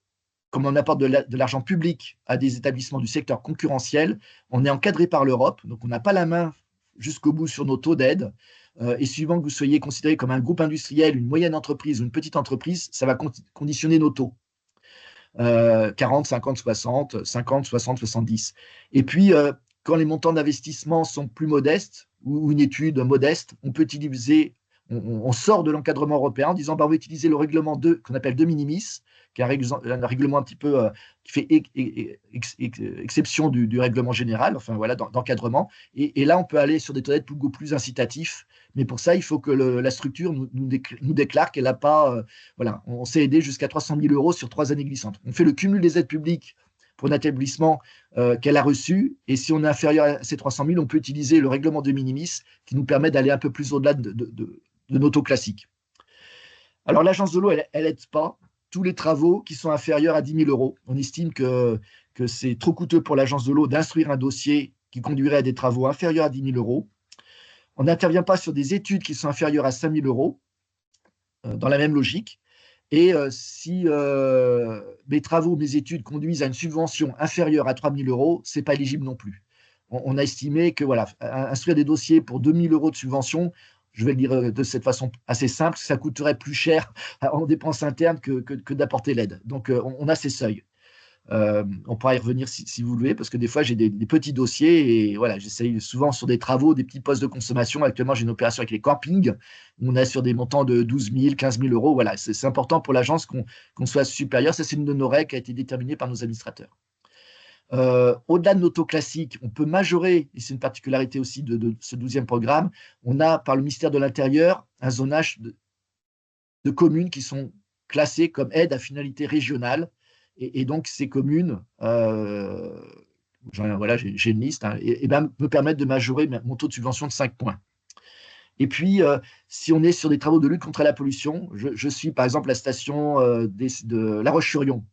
comme on apporte de l'argent public à des établissements du secteur concurrentiel, on est encadré par l'Europe, donc on n'a pas la main jusqu'au bout sur nos taux d'aide. Et suivant que vous soyez considéré comme un groupe industriel, une moyenne entreprise ou une petite entreprise, ça va conditionner nos taux. 40, 50, 60, 50, 60, 70. Et puis, quand les montants d'investissement sont plus modestes ou une étude modeste, on peut utiliser, on sort de l'encadrement européen en disant bah, on va utiliser le règlement 2 qu'on appelle de minimis, qui est un règlement un petit peu qui fait exception du règlement général, enfin voilà, d'encadrement. Et là, on peut aller sur des taux d'aide beaucoup plus incitatifs. Mais pour ça, il faut que la structure nous déclare qu'elle n'a pas. Voilà, on s'est aidé jusqu'à 300 000 euros sur 3 années glissantes. On fait le cumul des aides publiques pour un établissement qu'elle a reçu. Et si on est inférieur à ces 300 000, on peut utiliser le règlement de minimis qui nous permet d'aller un peu plus au-delà de nos taux classiques. Alors, l'agence de l'eau, elle n'aide pas tous les travaux qui sont inférieurs à 10 000 euros. On estime que c'est trop coûteux pour l'agence de l'eau d'instruire un dossier qui conduirait à des travaux inférieurs à 10 000 euros. On n'intervient pas sur des études qui sont inférieures à 5 000 euros, dans la même logique. Et si mes travaux, mes études conduisent à une subvention inférieure à 3 000 euros, ce n'est pas éligible non plus. On a estimé que voilà, instruire des dossiers pour 2 000 euros de subvention, je vais le dire de cette façon assez simple, ça coûterait plus cher en dépenses internes que d'apporter l'aide. Donc, on a ces seuils. On pourra y revenir si vous voulez, parce que des fois, j'ai des petits dossiers et voilà, j'essaye souvent sur des travaux, des petits postes de consommation. Actuellement, j'ai une opération avec les campings. On est sur des montants de 12 000, 15 000 euros. Voilà, c'est important pour l'agence qu'on soit supérieur. Ça, c'est une de nos règles qui a été déterminée par nos administrateurs. Au-delà de nos taux classiques, on peut majorer, et c'est une particularité aussi de ce 12e programme, on a par le ministère de l'Intérieur un zonage de communes qui sont classées comme aide à finalité régionale. Et donc, ces communes, voilà, j'ai une liste, hein, et ben, me permettent de majorer mon taux de subvention de 5 points. Et puis, si on est sur des travaux de lutte contre la pollution, je suis par exemple la station de La Roche-sur-Yon,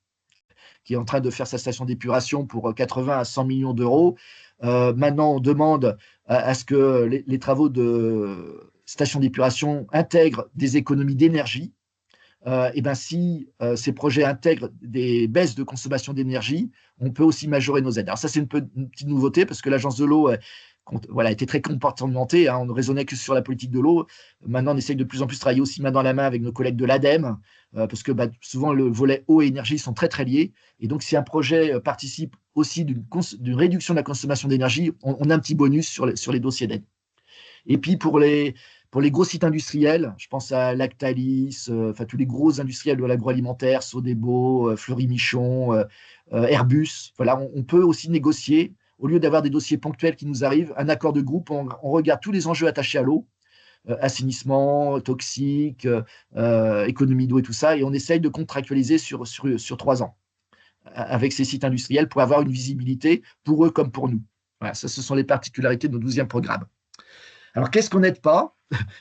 qui est en train de faire sa station d'épuration pour 80 à 100 millions d'euros. Maintenant, on demande à ce que les travaux de station d'épuration intègrent des économies d'énergie. Et ben si ces projets intègrent des baisses de consommation d'énergie, on peut aussi majorer nos aides. Alors ça, c'est une petite nouveauté parce que l'agence de l'eau voilà, était très comportementée, hein, on ne raisonnait que sur la politique de l'eau. Maintenant, on essaye de plus en plus travailler aussi main dans la main avec nos collègues de l'ADEME, parce que bah, souvent, le volet eau et énergie sont très, très liés. Et donc, si un projet participe aussi d'une réduction de la consommation d'énergie, on a un petit bonus sur les dossiers d'aide. Et puis, pour les gros sites industriels, je pense à Lactalis, enfin tous les gros industriels de l'agroalimentaire, Sodebo, Fleury-Michon, Airbus. Voilà, on peut aussi négocier, au lieu d'avoir des dossiers ponctuels qui nous arrivent, un accord de groupe. On regarde tous les enjeux attachés à l'eau, assainissement, toxique, économie d'eau et tout ça, et on essaye de contractualiser sur 3 ans avec ces sites industriels pour avoir une visibilité pour eux comme pour nous. Voilà, ça, ce sont les particularités de nos 12e programmes. Alors, qu'est-ce qu'on n'aide pas?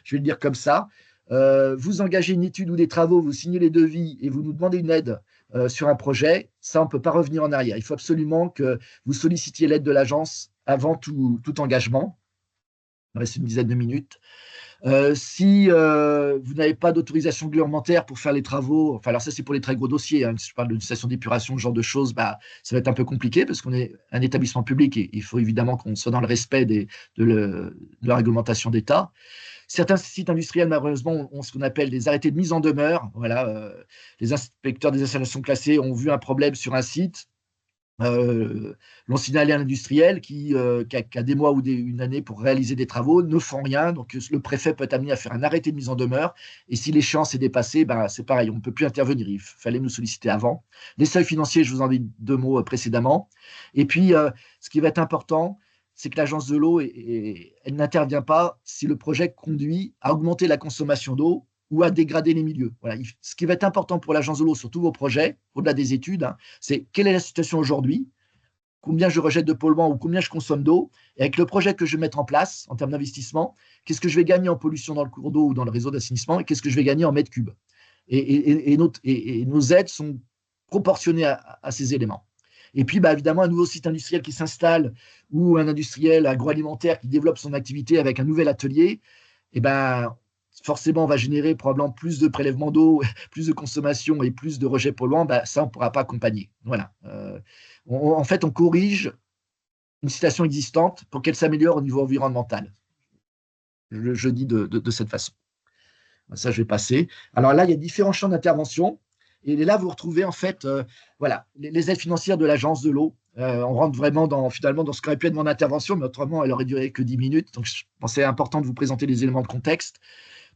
Je vais le dire comme ça. Vous engagez une étude ou des travaux, vous signez les devis et vous nous demandez une aide sur un projet, ça, on ne peut pas revenir en arrière. Il faut absolument que vous sollicitiez l'aide de l'agence avant tout engagement. Il me reste une dizaine de minutes. Si vous n'avez pas d'autorisation réglementaire pour faire les travaux, enfin alors ça c'est pour les très gros dossiers, hein, si je parle d'une station d'épuration, ce genre de choses, bah, ça va être un peu compliqué parce qu'on est un établissement public et il faut évidemment qu'on soit dans le respect de la réglementation d'État. Certains sites industriels, malheureusement, ont ce qu'on appelle des arrêtés de mise en demeure. Voilà, les inspecteurs des installations classées ont vu un problème sur un site. l'ont signalé à l'industriel qui a des mois ou une année pour réaliser des travaux, ne font rien. Donc, le préfet peut être amené à faire un arrêté de mise en demeure. Et si l'échéance est dépassée, ben, c'est pareil, on ne peut plus intervenir. Il fallait nous solliciter avant. Les seuils financiers, je vous en ai dit 2 mots précédemment. Et puis, ce qui va être important, c'est que l'agence de l'eau, elle n'intervient pas si le projet conduit à augmenter la consommation d'eau ou à dégrader les milieux. Voilà. Ce qui va être important pour l'agence de l'eau sur tous vos projets, au-delà des études, hein, c'est quelle est la situation aujourd'hui, combien je rejette de polluants ou combien je consomme d'eau, et avec le projet que je vais mettre en place en termes d'investissement, qu'est-ce que je vais gagner en pollution dans le cours d'eau ou dans le réseau d'assainissement, et qu'est-ce que je vais gagner en mètres cubes. Et nos aides sont proportionnées à ces éléments. Et puis, bah, évidemment, un nouveau site industriel qui s'installe ou un industriel agroalimentaire qui développe son activité avec un nouvel atelier, et ben, forcément, on va générer probablement plus de prélèvements d'eau, plus de consommation et plus de rejets polluants. Ben, ça, on ne pourra pas accompagner. Voilà. En fait, on corrige une situation existante pour qu'elle s'améliore au niveau environnemental. Je dis de cette façon. Ça, je vais passer. Alors là, il y a différents champs d'intervention. Et là, vous retrouvez en fait voilà, les aides financières de l'agence de l'eau. On rentre vraiment finalement dans ce qu'aurait pu être mon intervention, mais autrement, elle aurait duré que 10 minutes. Donc, je pensais important de vous présenter les éléments de contexte.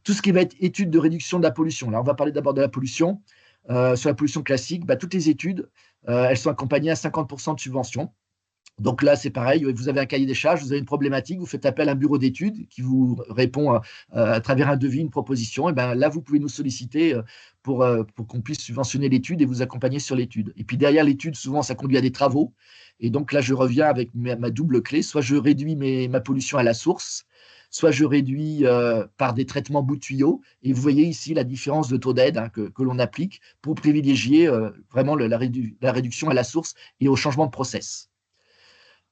Tout ce qui va être études de réduction de la pollution. Là, on va parler d'abord de la pollution. Sur la pollution classique, bah, toutes les études, elles sont accompagnées à 50% de subvention. Donc là, c'est pareil, vous avez un cahier des charges, vous avez une problématique, vous faites appel à un bureau d'études qui vous répond à travers un devis, une proposition. Et ben là, vous pouvez nous solliciter pour qu'on puisse subventionner l'étude et vous accompagner sur l'étude. Et puis derrière l'étude, souvent, ça conduit à des travaux. Et donc là, je reviens avec ma double clé. Soit je réduis ma pollution à la source, soit je réduis par des traitements bout de tuyau. Et vous voyez ici la différence de taux d'aide hein, que l'on applique pour privilégier vraiment la réduction à la source et au changement de process.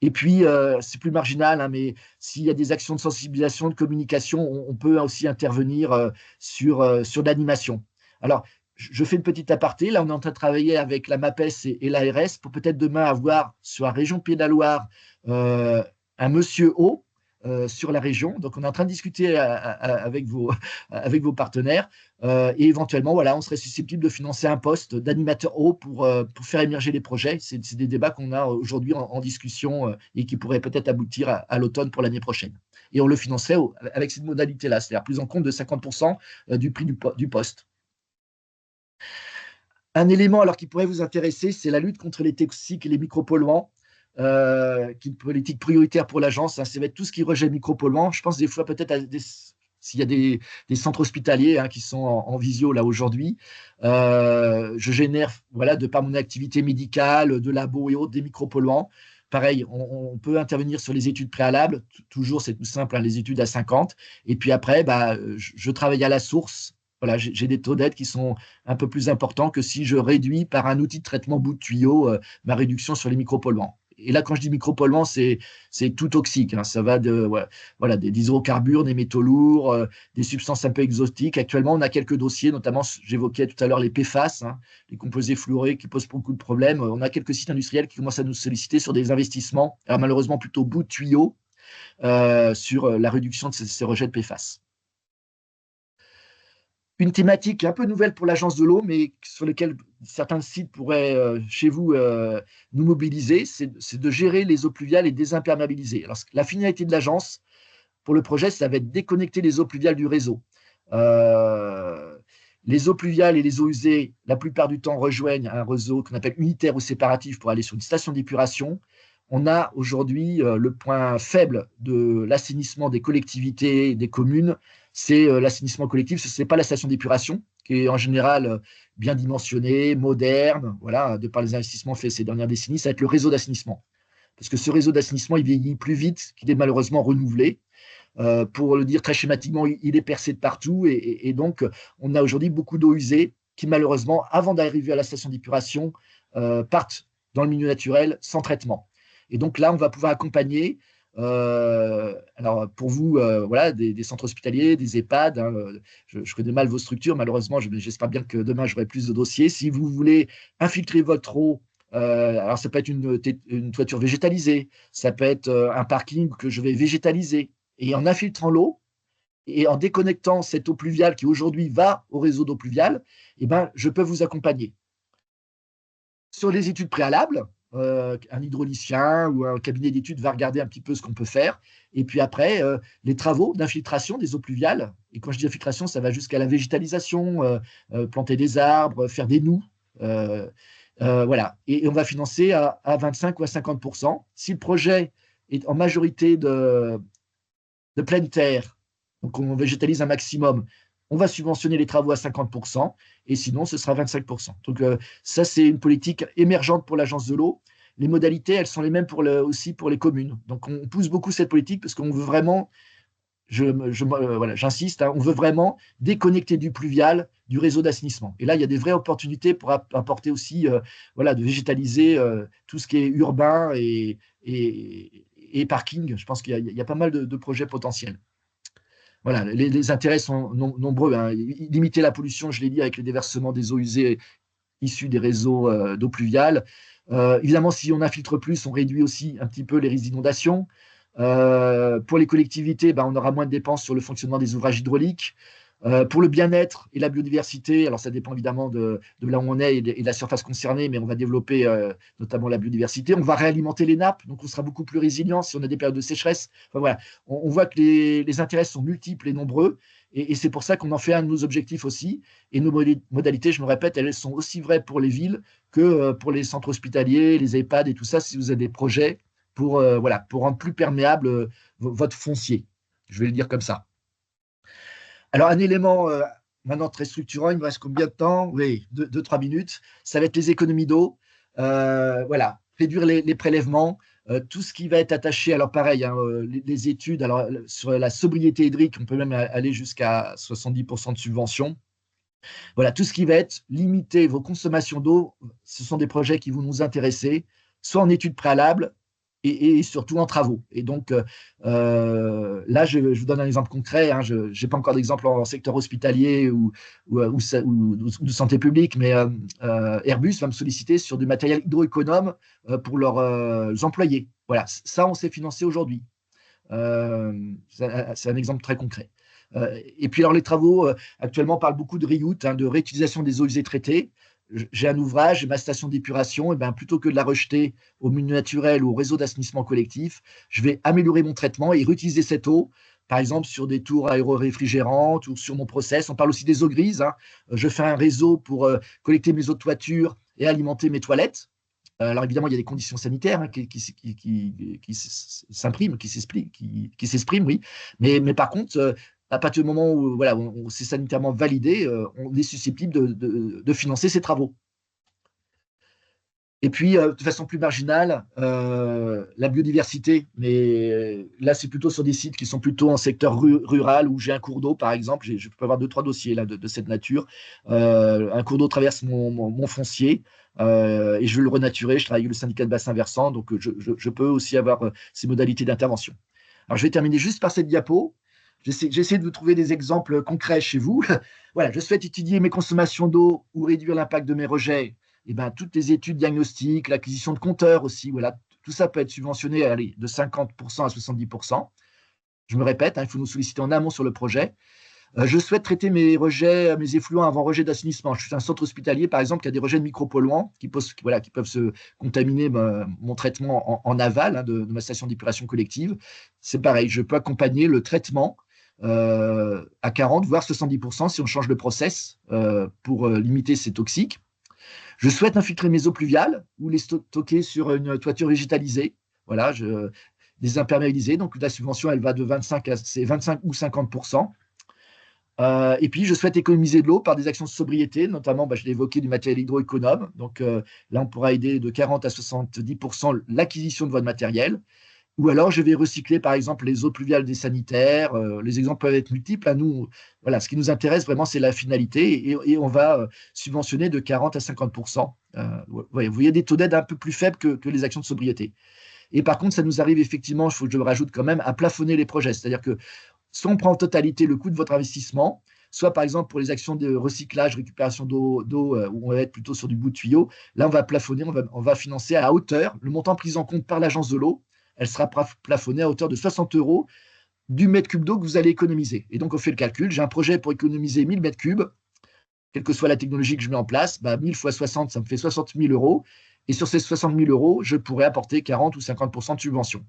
Et puis, c'est plus marginal, hein, mais s'il y a des actions de sensibilisation, de communication, on peut aussi intervenir sur l'animation. Alors, je fais une petite aparté. Là, on est en train de travailler avec la MAPES et l'ARS pour peut-être demain avoir sur la région Pays de la Loire un monsieur O sur la région. Donc, on est en train de discuter avec vos partenaires et éventuellement, voilà, on serait susceptible de financer un poste d'animateur eau pour faire émerger les projets. C'est des débats qu'on a aujourd'hui en discussion et qui pourraient peut-être aboutir à l'automne pour l'année prochaine. Et on le finançait avec cette modalité-là, c'est-à-dire prise en compte de 50% du prix du poste. Un élément alors qui pourrait vous intéresser, c'est la lutte contre les toxiques et les micropolluants. Qui est une politique prioritaire pour l'agence. Hein, ça va être tout ce qui rejette micropolluants. Je pense des fois peut-être s'il y a des centres hospitaliers hein, qui sont en visio là aujourd'hui. Je génère, voilà, de par mon activité médicale, de labo et autres, des micropolluants. Pareil, on peut intervenir sur les études préalables. Toujours, c'est tout simple, hein, les études à 50. Et puis après, bah, je travaille à la source. Voilà, j'ai des taux d'aide qui sont un peu plus importants que si je réduis par un outil de traitement bout de tuyau ma réduction sur les micropolluants. Et là, quand je dis micropolluants, c'est tout toxique. Hein. Ça va voilà, des hydrocarbures, des métaux lourds, des substances un peu exotiques. Actuellement, on a quelques dossiers, notamment, j'évoquais tout à l'heure les PFAS, hein, les composés fluorés qui posent beaucoup de problèmes. On a quelques sites industriels qui commencent à nous solliciter sur des investissements, alors malheureusement plutôt bout de tuyau, sur la réduction de ces rejets de PFAS. Une thématique un peu nouvelle pour l'agence de l'eau, mais sur laquelle certains sites pourraient, chez vous, nous mobiliser, c'est de gérer les eaux pluviales et désimperméabiliser. Alors, la finalité de l'agence, pour le projet, ça va être déconnecter les eaux pluviales du réseau. Les eaux pluviales et les eaux usées, la plupart du temps, rejoignent un réseau qu'on appelle unitaire ou séparatif pour aller sur une station d'épuration. On a aujourd'hui le point faible de l'assainissement des collectivités, des communes, c'est l'assainissement collectif. Ce n'est pas la station d'épuration, qui est en général bien dimensionnée, moderne, voilà, de par les investissements faits ces dernières décennies, ça va être le réseau d'assainissement. Parce que ce réseau d'assainissement, il vieillit plus vite qu'il est malheureusement renouvelé. Pour le dire très schématiquement, il est percé de partout et donc on a aujourd'hui beaucoup d'eau usée qui malheureusement, avant d'arriver à la station d'épuration, partent dans le milieu naturel sans traitement. Et donc là, on va pouvoir accompagner, alors pour vous, voilà, des centres hospitaliers, des EHPAD. Hein, je connais mal vos structures, malheureusement, j'espère bien que demain j'aurai plus de dossiers. Si vous voulez infiltrer votre eau, alors ça peut être une toiture végétalisée, ça peut être un parking que je vais végétaliser. Et en infiltrant l'eau et en déconnectant cette eau pluviale qui aujourd'hui va au réseau d'eau pluviale, eh ben, je peux vous accompagner. Sur les études préalables, un hydraulicien ou un cabinet d'études va regarder un petit peu ce qu'on peut faire. Et puis après, les travaux d'infiltration des eaux pluviales. Et quand je dis infiltration, ça va jusqu'à la végétalisation, planter des arbres, faire des noues. Voilà. Et on va financer à 25 ou à 50%. Si le projet est en majorité de pleine terre, donc on végétalise un maximum, on va subventionner les travaux à 50%, et sinon ce sera 25%. Donc ça, c'est une politique émergente pour l'agence de l'eau. Les modalités, elles sont les mêmes aussi pour les communes. Donc on pousse beaucoup cette politique parce qu'on veut vraiment, voilà, j'insiste, hein, on veut vraiment déconnecter du pluvial du réseau d'assainissement. Et là, il y a des vraies opportunités pour apporter aussi, voilà, de végétaliser tout ce qui est urbain et parking. Je pense qu'il y a pas mal de projets potentiels. Voilà, les intérêts sont nombreux, hein. Limiter la pollution, je l'ai dit, avec les déversements des eaux usées issues des réseaux d'eau pluviale. Évidemment, si on infiltre plus, on réduit aussi un petit peu les risques d'inondation. Pour les collectivités, ben, on aura moins de dépenses sur le fonctionnement des ouvrages hydrauliques. Pour le bien-être et la biodiversité, alors ça dépend évidemment de là où on est et de la surface concernée, mais on va développer notamment la biodiversité. On va réalimenter les nappes, donc on sera beaucoup plus résilient si on a des périodes de sécheresse. Enfin, voilà. On voit que les intérêts sont multiples et nombreux, et c'est pour ça qu'on en fait un de nos objectifs aussi. Et nos modalités, je me répète, elles sont aussi vraies pour les villes que pour les centres hospitaliers, les EHPAD et tout ça, si vous avez des projets pour, voilà, pour rendre plus perméable votre foncier. Je vais le dire comme ça. Alors, un élément maintenant très structurant, il me reste combien de temps? Oui, 2-3 minutes. Ça va être les économies d'eau. Voilà, réduire les prélèvements, tout ce qui va être attaché. Alors, pareil, hein, les études alors, sur la sobriété hydrique, on peut même aller jusqu'à 70% de subvention. Voilà, tout ce qui va être limiter vos consommations d'eau, ce sont des projets qui vont nous intéresser, soit en études préalables, et surtout en travaux. Et donc, là, je vous donne un exemple concret. Hein, je n'ai pas encore d'exemple en secteur hospitalier ou de santé publique, mais Airbus va me solliciter sur du matériel hydroéconome pour leurs employés. Voilà, ça, on s'est financé aujourd'hui. C'est un exemple très concret. Et puis, alors, les travaux, actuellement, on parle beaucoup de reuse, hein, de réutilisation des eaux usées traitées. J'ai un ouvrage, j'ai ma station d'épuration, et ben, plutôt que de la rejeter au milieu naturel ou au réseau d'assainissement collectif, je vais améliorer mon traitement et réutiliser cette eau, par exemple sur des tours aéro-réfrigérantes ou sur mon process. On parle aussi des eaux grises, hein. Je fais un réseau pour collecter mes eaux de toiture et alimenter mes toilettes. Alors évidemment, il y a des conditions sanitaires, hein, qui s'impriment, qui s'expriment, oui. Mais par contre, à partir du moment où voilà, c'est sanitairement validé, on est susceptible de financer ces travaux. Et puis, de façon plus marginale, la biodiversité. Mais là, c'est plutôt sur des sites qui sont plutôt en secteur rural, où j'ai un cours d'eau, par exemple. Je peux avoir 2-3 dossiers là, de cette nature. Un cours d'eau traverse mon foncier, et je veux le renaturer. Je travaille avec le syndicat de bassin versant, donc je peux aussi avoir ces modalités d'intervention. Alors, je vais terminer juste par cette diapo. J'essaie de vous trouver des exemples concrets chez vous. Voilà, je souhaite étudier mes consommations d'eau ou réduire l'impact de mes rejets. Et ben, toutes les études diagnostiques, l'acquisition de compteurs aussi, voilà, tout ça peut être subventionné allez, de 50% à 70%. Je me répète, hein, il faut nous solliciter en amont sur le projet. Je souhaite traiter mes rejets, mes effluents avant rejet d'assainissement. Je suis un centre hospitalier, par exemple, qui a des rejets de micropolluants qui peuvent se contaminer mon traitement en aval, hein, de ma station d'épuration collective. C'est pareil, je peux accompagner le traitement à 40, voire 70% si on change le process pour limiter ces toxiques. Je souhaite infiltrer mes eaux pluviales ou les stocker sur une toiture végétalisée. Voilà, les imperméabiliser. Donc la subvention, elle va de 25 ou 50%. Et puis, je souhaite économiser de l'eau par des actions de sobriété, notamment, je l'ai évoqué, du matériel hydroéconome. Donc là, on pourra aider de 40 à 70% l'acquisition de votre matériel. Ou alors, je vais recycler, par exemple, les eaux pluviales des sanitaires. Les exemples peuvent être multiples. À nous, voilà, ce qui nous intéresse vraiment, c'est la finalité. Et on va subventionner de 40 à 50%. Vous voyez des taux d'aide un peu plus faibles que les actions de sobriété. Et par contre, ça nous arrive effectivement, il faut que je le rajoute quand même, à plafonner les projets. C'est-à-dire que soit on prend en totalité le coût de votre investissement, soit par exemple pour les actions de recyclage, récupération d'eau, où on va être plutôt sur du bout de tuyau, là on va plafonner, on va financer à hauteur, le montant pris en compte par l'agence de l'eau, elle sera plafonnée à hauteur de 60 € du mètre cube d'eau que vous allez économiser. Et donc on fait le calcul, j'ai un projet pour économiser 1000 mètres cubes, quelle que soit la technologie que je mets en place, 1000 fois 60, ça me fait 60 000 €. Et sur ces 60 000 euros, je pourrais apporter 40 ou 50% de subvention.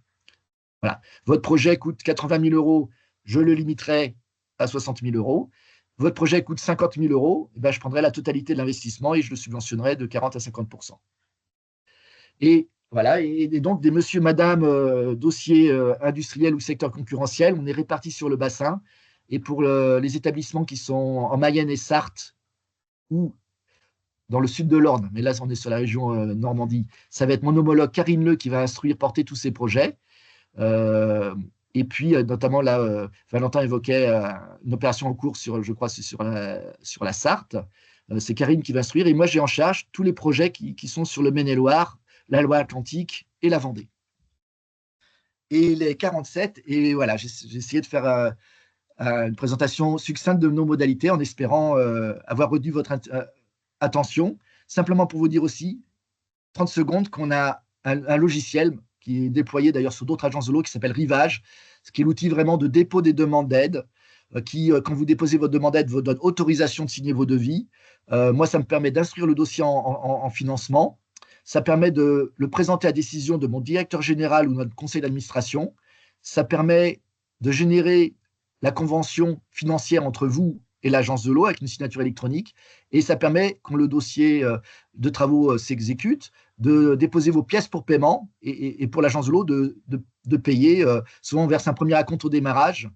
Voilà. Votre projet coûte 80 000 euros, je le limiterai à 60 000 euros. Votre projet coûte 50 000 euros, eh ben, je prendrai la totalité de l'investissement et je le subventionnerai de 40 à 50%. Et voilà, et donc des monsieur, madame, dossiers industriels ou secteur concurrentiel, on est répartis sur le bassin. Et pour les établissements qui sont en Mayenne et Sarthe ou dans le sud de l'Orne, mais là, on est sur la région Normandie, ça va être mon homologue Karine Leu qui va instruire, porter tous ces projets. Et puis, notamment, là, Valentin évoquait une opération en cours sur, je crois, c'est sur la Sarthe. C'est Karine qui va instruire. Et moi, j'ai en charge tous les projets qui sont sur le Maine-et-Loire, la Loire-Atlantique et la Vendée. Et les 47, et voilà, j'ai essayé de faire une présentation succincte de nos modalités en espérant avoir retenu votre attention. Simplement pour vous dire aussi, 30 secondes, qu'on a un logiciel qui est déployé d'ailleurs sur d'autres agences de l'eau qui s'appelle Rivage, ce qui est l'outil vraiment de dépôt des demandes d'aide, qui, quand vous déposez votre demande d'aide, vous donne autorisation de signer vos devis. Moi, ça me permet d'instruire le dossier en financement. Ça permet de le présenter à décision de mon directeur général ou notre conseil d'administration. Ça permet de générer la convention financière entre vous et l'agence de l'eau avec une signature électronique. Et ça permet, quand le dossier de travaux s'exécute, de déposer vos pièces pour paiement et pour l'agence de l'eau de payer. Souvent, on verse un premier acompte au démarrage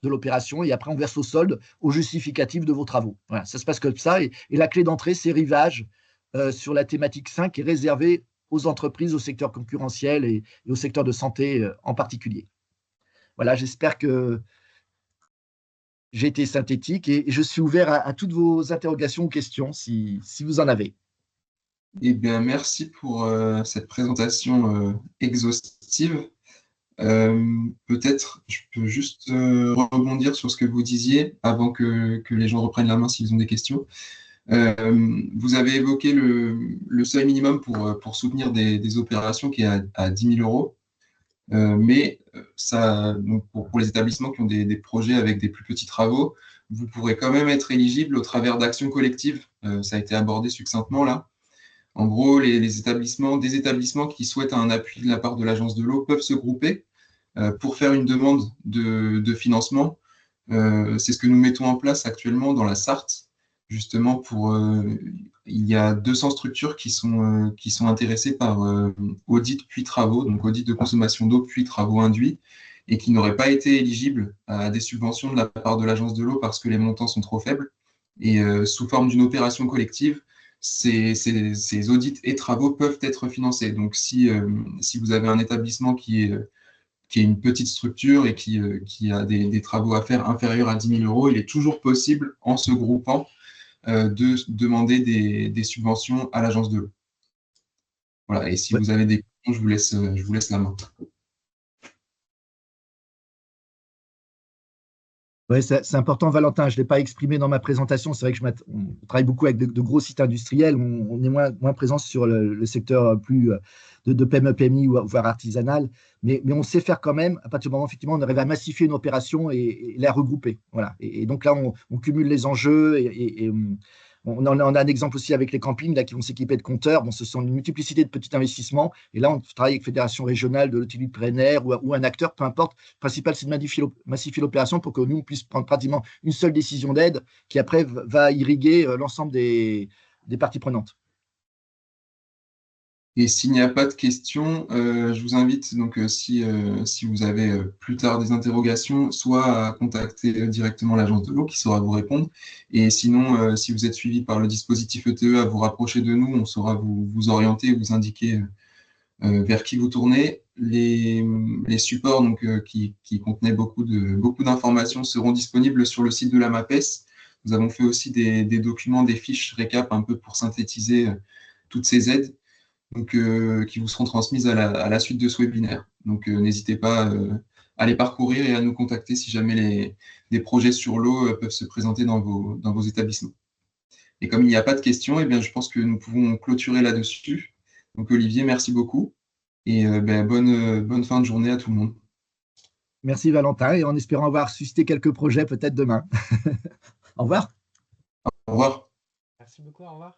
de l'opération et après, on verse au solde au justificatif de vos travaux. Voilà, ça se passe comme ça. Et la clé d'entrée, c'est Rivage sur la thématique 5 qui est réservée aux entreprises, au secteur concurrentiel et au secteur de santé en particulier. Voilà, j'espère que j'ai été synthétique et je suis ouvert à toutes vos interrogations ou questions si vous en avez. Eh bien, merci pour cette présentation exhaustive. Peut-être, je peux juste rebondir sur ce que vous disiez avant que les gens reprennent la main s'ils ont des questions. Vous avez évoqué le seuil minimum pour soutenir des opérations qui est à 10 000 euros. Mais ça, donc pour les établissements qui ont des projets avec des plus petits travaux, vous pourrez quand même être éligible au travers d'actions collectives. Ça a été abordé succinctement là. En gros, des établissements qui souhaitent un appui de la part de l'agence de l'eau peuvent se grouper pour faire une demande de financement. C'est ce que nous mettons en place actuellement dans la Sarthe, justement il y a 200 structures qui sont intéressées par audit puis travaux, donc audit de consommation d'eau puis travaux induits, et qui n'auraient pas été éligibles à des subventions de la part de l'agence de l'eau parce que les montants sont trop faibles. Et sous forme d'une opération collective, ces audits et travaux peuvent être financés. Donc, si vous avez un établissement qui est une petite structure et qui a des travaux à faire inférieurs à 10 000 euros, il est toujours possible, en se groupant, de demander des subventions à l'agence de l'eau. Voilà, et si vous avez des questions, je vous laisse la main. Oui, c'est important, Valentin. Je ne l'ai pas exprimé dans ma présentation. C'est vrai que on travaille beaucoup avec de gros sites industriels. On est moins présent sur le secteur plus de PME, PMI ou voire artisanal. Mais on sait faire quand même, à partir du moment où effectivement, on arrive à massifier une opération et la regrouper. Voilà. Et donc là, on cumule les enjeux et on a un exemple aussi avec les campings là, qui vont s'équiper de compteurs. Bon, ce sont une multiplicité de petits investissements. Et là, on travaille avec Fédération régionale de l'automobile plein air ou un acteur, peu importe. Le principal, c'est de massifier l'opération pour que nous, on puisse prendre pratiquement une seule décision d'aide qui, après, va irriguer l'ensemble des parties prenantes. Et s'il n'y a pas de questions, je vous invite, donc, si vous avez plus tard des interrogations, soit à contacter directement l'agence de l'eau qui saura vous répondre. Et sinon, si vous êtes suivi par le dispositif ETE, à vous rapprocher de nous, on saura vous orienter, vous indiquer vers qui vous tournez. Les supports donc, qui contenaient beaucoup d'informations seront disponibles sur le site de la MAPES. Nous avons fait aussi des documents, des fiches récap un peu pour synthétiser toutes ces aides. Donc, qui vous seront transmises à la suite de ce webinaire. Donc, n'hésitez pas à les parcourir et à nous contacter si jamais des projets sur l'eau peuvent se présenter dans vos établissements. Et comme il n'y a pas de questions, eh bien, je pense que nous pouvons clôturer là-dessus. Donc, Olivier, merci beaucoup et bonne fin de journée à tout le monde. Merci, Valentin, et en espérant avoir suscité quelques projets peut-être demain. Au revoir. Au revoir. Merci beaucoup, au revoir.